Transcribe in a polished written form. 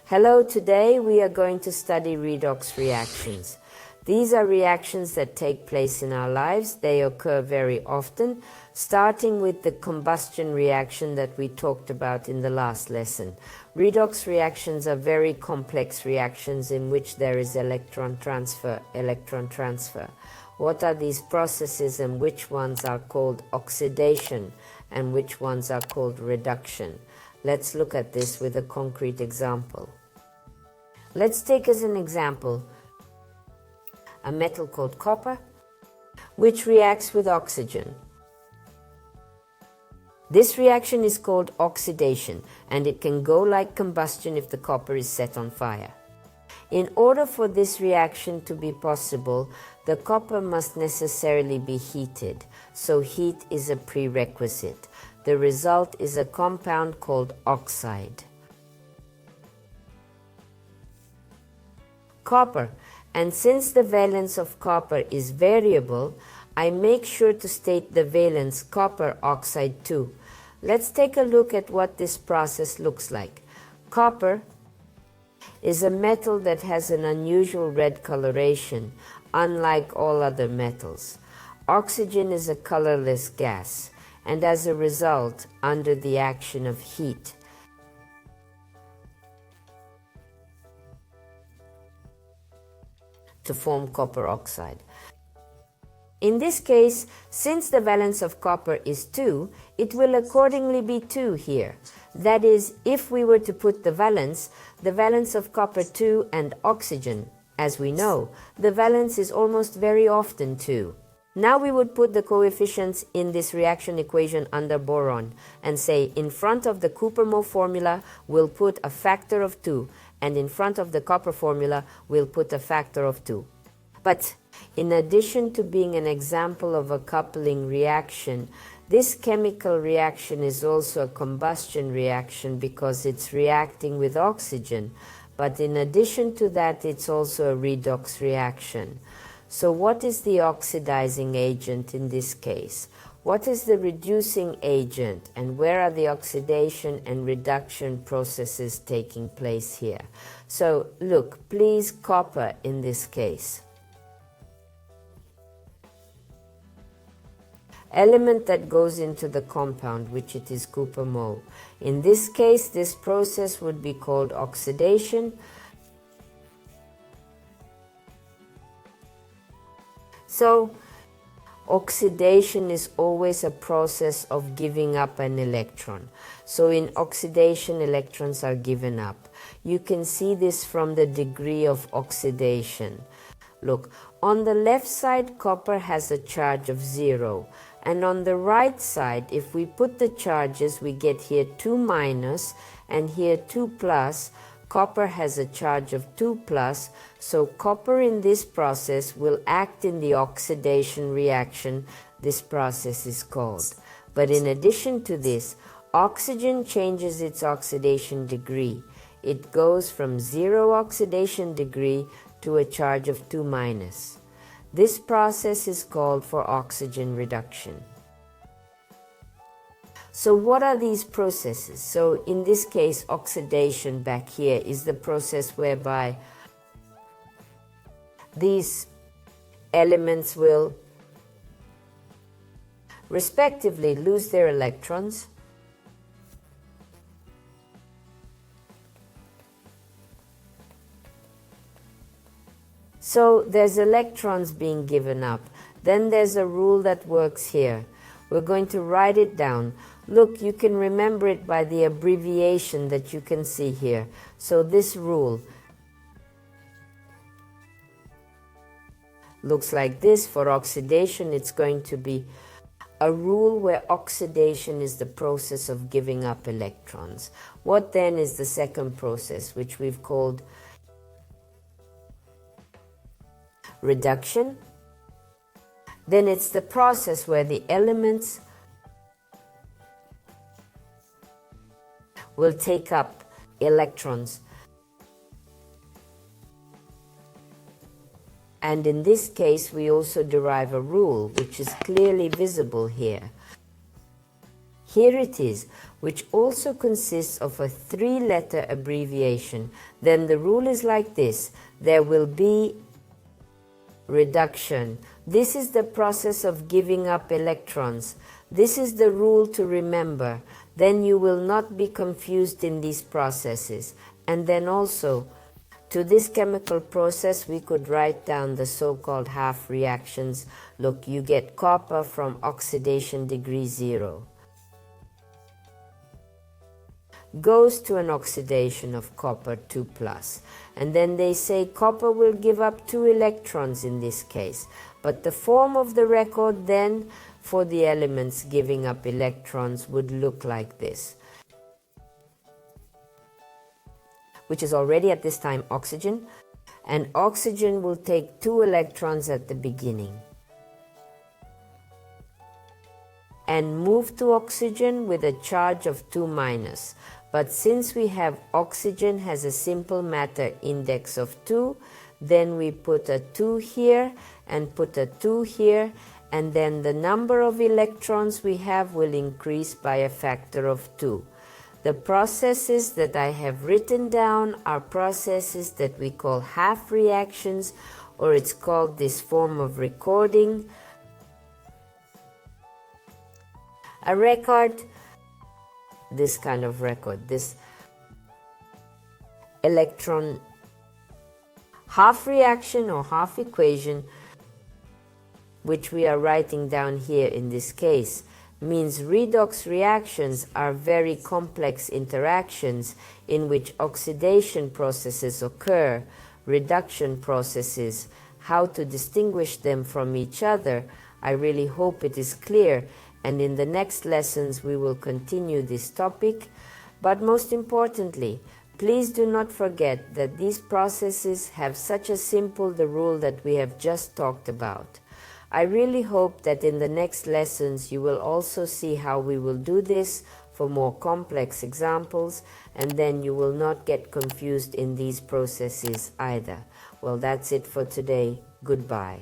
Hello, today we are going to study redox reactions. These are reactions that take place in our lives. They occur very often, starting with the combustion reaction that we talked about in the last lesson. Redox reactions are very complex reactions in which there is electron transfer. What are these processes and which ones are called oxidation and which ones are called reduction? Let's look at this with a concrete example. Let's take as an example a metal called copper, which reacts with oxygen. This reaction is called oxidation, and it can go like combustion if the copper is set on fire. In order for this reaction to be possible, the copper must necessarily be heated, so heat is a prerequisite. The result is a compound called oxide. Copper, and since the valence of copper is variable, I make sure to state the valence copper oxide 2. Let's take a look at what this process looks like. Copper is a metal that has an unusual red coloration, unlike all other metals. Oxygen is a colorless gas, and as a result, under the action of heat, to form copper oxide. In this case, since the valence of copper is 2, it will accordingly be 2 here. That is, if we were to put the valence of copper 2 and oxygen, as we know, the valence is almost very often 2. Now we would put the coefficients in this reaction equation under boron and say in front of the Cooper-Moe formula we'll put a factor of 2, and in front of the copper formula we'll put a factor of 2. But in addition to being an example of a coupling reaction, this chemical reaction is also a combustion reaction because it's reacting with oxygen. But in addition to that, it's also a redox reaction. So what is the oxidizing agent in this case? What is the reducing agent, and where are the oxidation and reduction processes taking place here? So look, please, copper in this case. Element that goes into the compound, which it is Cooper-Moe. In this case, this process would be called oxidation. So, oxidation is always a process of giving up an electron. So in oxidation, electrons are given up. You can see this from the degree of oxidation. Look, on the left side, copper has a charge of 0. And on the right side, if we put the charges, we get here 2 minus and here 2 plus. Copper has a charge of 2 plus, so copper in this process will act in the oxidation reaction this process is called. But in addition to this, oxygen changes its oxidation degree. It goes from 0 oxidation degree to a charge of 2 minus. This process is called for oxygen reduction. So what are these processes? So in this case, oxidation back here is the process whereby these elements will respectively lose their electrons So there's electrons being given up. Then there's a rule that works here. We're going to write it down. Look, you can remember it by the abbreviation that you can see here. So this rule looks like this. For oxidation, it's going to be a rule where oxidation is the process of giving up electrons. What then is the second process, which we've called reduction? Then it's the process where the elements will take up electrons. And in this case, we also derive a rule, which is clearly visible here. Here it is, which also consists of a 3-letter abbreviation. Then the rule is like this. There will be reduction. This is the process of giving up electrons. This is the rule to remember. Then you will not be confused in these processes. And then also, to this chemical process, we could write down the so-called half reactions. Look, you get copper from oxidation degree 0. Goes to an oxidation of copper 2+. And then they say copper will give up 2 electrons in this case. But the form of the record then for the elements giving up electrons would look like this, which is already at this time oxygen. And oxygen will take 2 electrons at the beginning and move to oxygen with a charge of 2-. But since we have oxygen has a simple matter index of 2, then we put a 2 here and put a 2 here, and then the number of electrons we have will increase by a factor of 2. The processes that I have written down are processes that we call half reactions, or it's called this form of recording. A record, this kind of record, this electron half reaction or half equation, which we are writing down here in this case, means redox reactions are very complex interactions in which oxidation processes occur, reduction processes. How to distinguish them from each other, I really hope it is clear. And in the next lessons we will continue this topic. But most importantly, please do not forget that these processes have such a simple the rule that we have just talked about. I really hope that in the next lessons you will also see how we will do this for more complex examples, and then you will not get confused in these processes either. Well, that's it for today. Goodbye.